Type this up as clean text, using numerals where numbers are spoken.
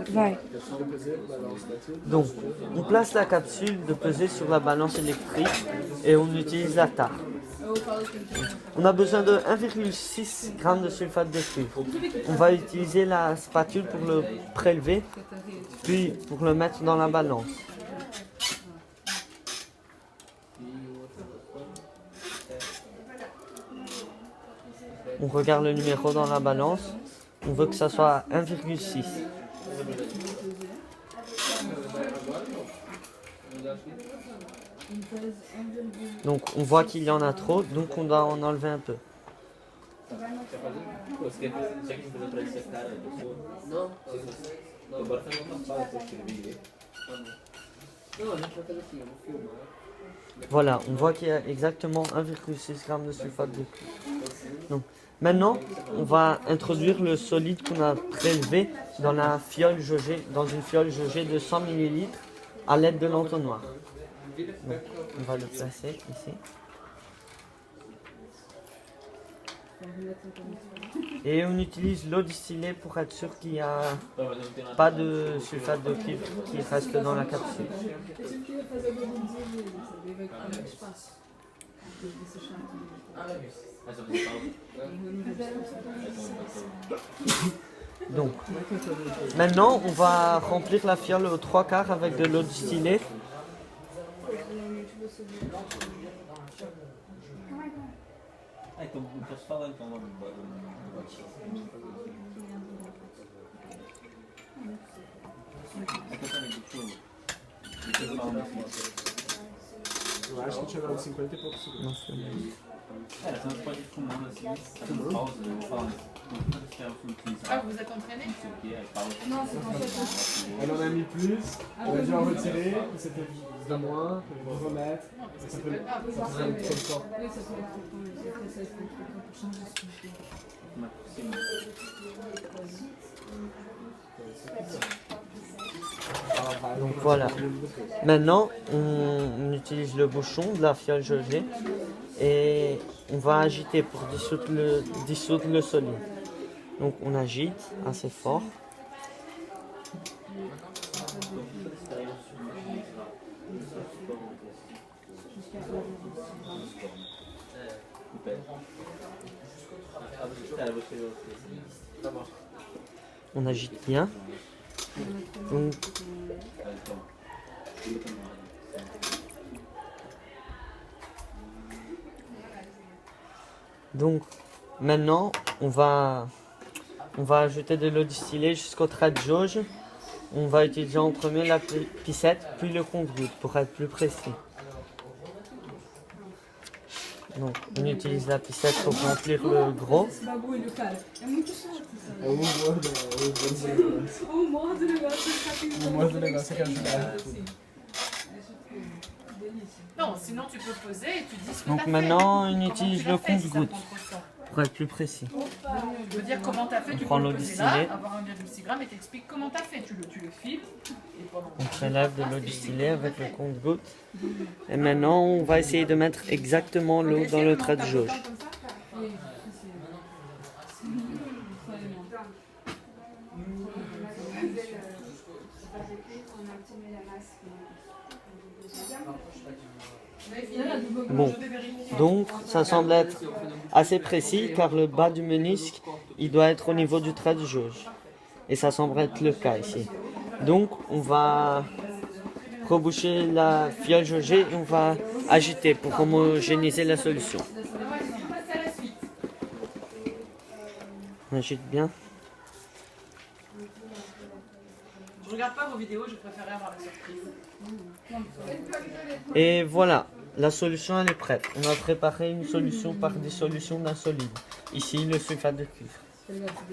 Vai. Donc, on place la capsule de pesée sur la balance électrique et on utilise la tare. On a besoin de 1,6 g de sulfate de cuivre. On va utiliser la spatule pour le prélever, puis pour le mettre dans la balance. On regarde le numéro dans la balance. On veut que ça soit 1,6. Donc on voit qu'il y en a trop, donc on doit en enlever un peu. Voilà, on voit qu'il y a exactement 1,6 g de sulfate de cuivre. Donc, maintenant, on va introduire le solide qu'on a prélevé dans la fiole jaugée, dans une fiole jaugée de 100 ml à l'aide de l'entonnoir. Donc, on va le placer ici. Et on utilise l'eau distillée pour être sûr qu'il n'y a pas de sulfate de cuivre qui reste dans la capsule. Donc, maintenant on va remplir la fiole aux 3/4 avec de l'eau distillée. Eu acho que tinha dado 50 e poucos segundos. Nossa, Senão você pode ir fumando assim, fazendo pausa, falando. Ah, vous êtes entraîné? Non, c'est en fait. Elle en a mis plus, on a dû en retirer, c'était de moins, on va remettre. Ça peut être trop fort. Oui, ça peut être important. Après, ça, il faut pour changer ce qu'on fait. donc voilà. Maintenant, on utilise le bouchon de la fiole jaugée et on va agiter pour dissoudre le solide. Donc on agite assez fort. On agite bien. Donc maintenant on va ajouter de l'eau distillée jusqu'au trait de jauge. On va utiliser en premier la piscette puis le compte-gouttes pour être plus précis. Donc on utilise la piscette pour remplir le gros. Esse bagulho, cara, é muito chato. É o humor do negócio. O humor do negócio é ficar tentando. O humor do negócio é que ajudar. Assim. É tipo, delícia. Non, sinon tu peux poser et tu dis ce que Donc t'as fait. maintenant on Comment utilise tu l'as le fait, si ça compte-gouttes prend trop de temps. pour être plus précis. Je veux dire comment t'as fait, tu prend peux l'eau le poser distillée. là, avoir 1,6 g et t'expliques comment t'as fait. Tu le files et pendant On prélève de l'eau distillée avec le compte-gouttes. Et maintenant on va essayer de mettre exactement l'eau dans le trait de jauge. Oui, Bon, donc ça semble être assez précis car le bas du ménisque il doit être au niveau du trait de jauge. Et ça semble être le cas ici. Donc on va reboucher la fiole jaugée et on va agiter pour homogénéiser la solution. On agite bien. Je regarde pas vos vidéos, je préférais avoir la surprise. Et voilà, la solution elle est prête. On a préparé une solution par dissolution d'un solide. Ici le sulfate de cuivre.